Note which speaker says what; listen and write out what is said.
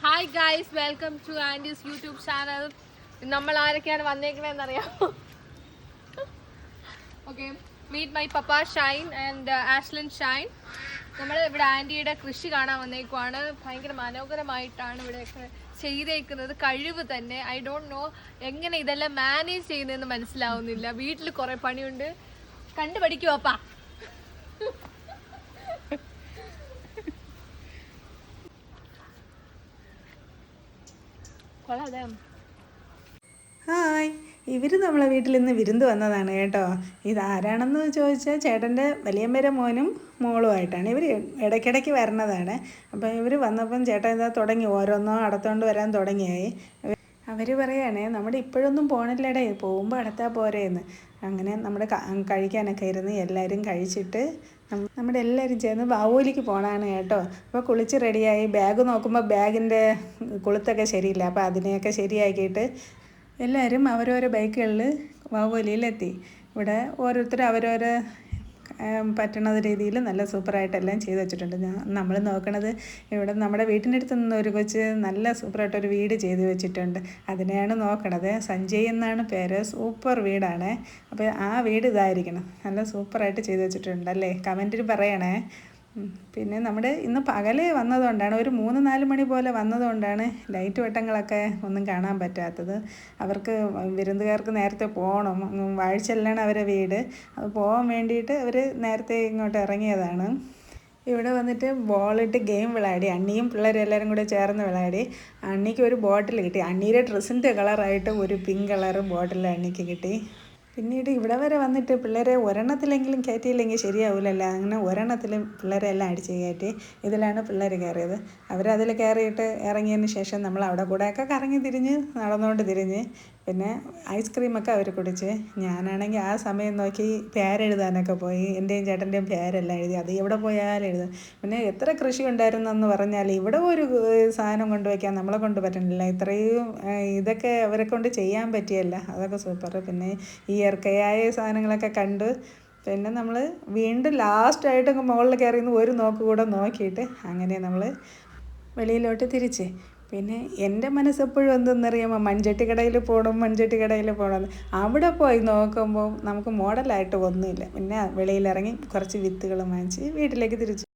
Speaker 1: Hi guys, welcome to Andy's YouTube channel. നമ്മൾ ആരൊക്കെയാണ് വന്നേക്കണേന്ന് അറിയാമോ? Okay, meet my papa Shine and Ashlin Shine. നമ്മൾ ഇവിടെ ആൻറ്റിയുടെ കൃഷി കാണാൻ വന്നേക്കുവാണ്. ഭയങ്കര മനോഹരമായിട്ടാണ് ഇവിടെയൊക്കെ ചെയ്തേക്കുന്നത്. കഴിവ് തന്നെ. ഐ ഡോണ്ട് നോ എങ്ങനെ ഇതെല്ലാം മാനേജ് ചെയ്യുന്നതെന്ന് മനസ്സിലാവുന്നില്ല. വീട്ടിൽ കുറേ പണിയുണ്ട്. കണ്ടു പഠിക്കുവാപ്പാ.
Speaker 2: ഹായ്, ഇവർ നമ്മളെ വീട്ടിൽ നിന്ന് വിരുന്ന് വന്നതാണ് കേട്ടോ. ഇതാരാണെന്ന് ചോദിച്ചാൽ ചേട്ടൻ്റെ വലിയമ്മയുടെ മോനും മോളുമായിട്ടാണ്. ഇവർ ഇടയ്ക്കിടയ്ക്ക് വരണതാണ്. അപ്പോൾ ഇവർ വന്നപ്പം ചേട്ടൻ ഇതാ തുടങ്ങി ഓരോന്നോ അടത്തോണ്ട് വരാൻ തുടങ്ങിയായി. അവർ പറയുകയാണേ, നമ്മുടെ ഇപ്പോഴൊന്നും പോണില്ലടേ, പോകുമ്പോൾ അടത്താൽ പോരേന്ന്. അങ്ങനെ നമ്മുടെ കഴിക്കാനൊക്കെ ഇരുന്ന് എല്ലാവരും കഴിച്ചിട്ട് നമ്മുടെ എല്ലാവരും ചേർന്ന് വാവൂലിക്ക് പോകണമാണ് കേട്ടോ. അപ്പോൾ കുളിച്ച് റെഡിയായി. ബാഗ് നോക്കുമ്പോൾ ബാഗിൻ്റെ കൊളുത്തൊക്കെ ശരിയില്ല. അപ്പോൾ അതിനെയൊക്കെ ശരിയാക്കിയിട്ട് എല്ലാവരും അവരോരോ ബൈക്കുകളിൽ വാവൂലിയിലെത്തി. ഇവിടെ ഓരോരുത്തർ അവരോരോ പറ്റണ രീതിയിൽ നല്ല സൂപ്പറായിട്ടെല്ലാം ചെയ്ത് വെച്ചിട്ടുണ്ട്. നമ്മൾ നോക്കണത് ഇവിടെ നമ്മുടെ വീട്ടിൻ്റെ അടുത്ത് നിന്ന് ഒരു കൊച്ച് നല്ല സൂപ്പറായിട്ടൊരു വീട് ചെയ്ത് വെച്ചിട്ടുണ്ട്. അതിനെയാണ് നോക്കണത്. സഞ്ജയ് എന്നാണ് പേര്. സൂപ്പർ വീടാണ്. അപ്പോൾ ആ വീട് ഇതായിരിക്കണം. നല്ല സൂപ്പറായിട്ട് ചെയ്ത് വെച്ചിട്ടുണ്ട് അല്ലേ? കമൻറ്റിൽ പറയണേ. പിന്നെ നമ്മുടെ ഇന്ന് പകല് വന്നതുകൊണ്ടാണ്, ഒരു 3-4 മണി പോലെ വന്നതുകൊണ്ടാണ് ലൈറ്റ് വെട്ടങ്ങളൊക്കെ ഒന്നും കാണാൻ പറ്റാത്തത്. അവർക്ക് വിരുന്നുകാർക്ക് നേരത്തെ പോകണം. വാഴച്ചെല്ലാണ് അവരെ വീട്. അത് പോകാൻ വേണ്ടിയിട്ട് അവർ നേരത്തെ ഇങ്ങോട്ട് ഇറങ്ങിയതാണ്. ഇവിടെ വന്നിട്ട് ബോളിട്ട് ഗെയിം വിളാടി. അണ്ണിയും പിള്ളേരും എല്ലാവരും കൂടെ ചേർന്ന് വിളാടി. അണ്ണിക്ക് ഒരു ബോട്ടിൽ കിട്ടി. അണ്ണീരെ ഡ്രസ്സിൻ്റെ കളറായിട്ട് ഒരു പിങ്ക് കളർ ബോട്ടിൽ അണ്ണിക്ക് കിട്ടി. പിന്നീട് ഇവിടെ വരെ വന്നിട്ട് പിള്ളേരെ ഒരെണ്ണത്തിലെങ്കിലും കയറ്റിയില്ലെങ്കിൽ ശരിയാവില്ലല്ലോ. അങ്ങനെ ഒരെണ്ണത്തിലും പിള്ളേരെ എല്ലാം അടിച്ച് കയറ്റി. ഇതിലാണ് പിള്ളേർ കയറിയത്. അവരതിൽ കയറിയിട്ട് ഇറങ്ങിയതിന് ശേഷം നമ്മൾ അവിടെ കൂടെയൊക്കെ കറങ്ങി തിരിഞ്ഞ് നടന്നുകൊണ്ട് തിരിഞ്ഞ് പിന്നെ ഐസ്ക്രീമൊക്കെ അവർ കുടിച്ച്. ഞാനാണെങ്കിൽ ആ സമയം നോക്കി പേരെഴുതാനൊക്കെ പോയി. എൻ്റെയും ചേട്ടൻ്റെയും പേരെല്ലാം എഴുതി. അത് എവിടെ പോയാലും എഴുതും. പിന്നെ എത്ര കൃഷി ഉണ്ടായിരുന്നെന്ന് പറഞ്ഞാൽ ഇവിടെ ഒരു സാധനം കൊണ്ടുവയ്ക്കാൻ നമ്മളെ കൊണ്ട് പറ്റുന്നില്ല. ഇത്രയും ഇതൊക്കെ അവരെ കൊണ്ട് ചെയ്യാൻ പറ്റിയല്ല. അതൊക്കെ സൂപ്പർ. പിന്നെ ഈ ഇയർക്കയായ സാധനങ്ങളൊക്കെ കണ്ട് പിന്നെ നമ്മൾ വീണ്ടും ലാസ്റ്റായിട്ട് മുകളിൽ കയറിയെന്ന് ഒരു നോക്ക് കൂടെ നോക്കിയിട്ട് അങ്ങനെ നമ്മൾ വെളിയിലോട്ട് തിരിച്ച്. പിന്നെ എൻ്റെ മനസ്സെപ്പോഴും എന്തെന്നറിയാമോ, മൺചട്ടി കടയിൽ പോകണം. അവിടെ പോയി നോക്കുമ്പോൾ നമുക്ക് മോഡലായിട്ട് ഒന്നുമില്ല. പിന്നെ വെളിയിലിറങ്ങി കുറച്ച് വിത്തുകൾ വാങ്ങിച്ച് വീട്ടിലേക്ക് തിരിച്ചു.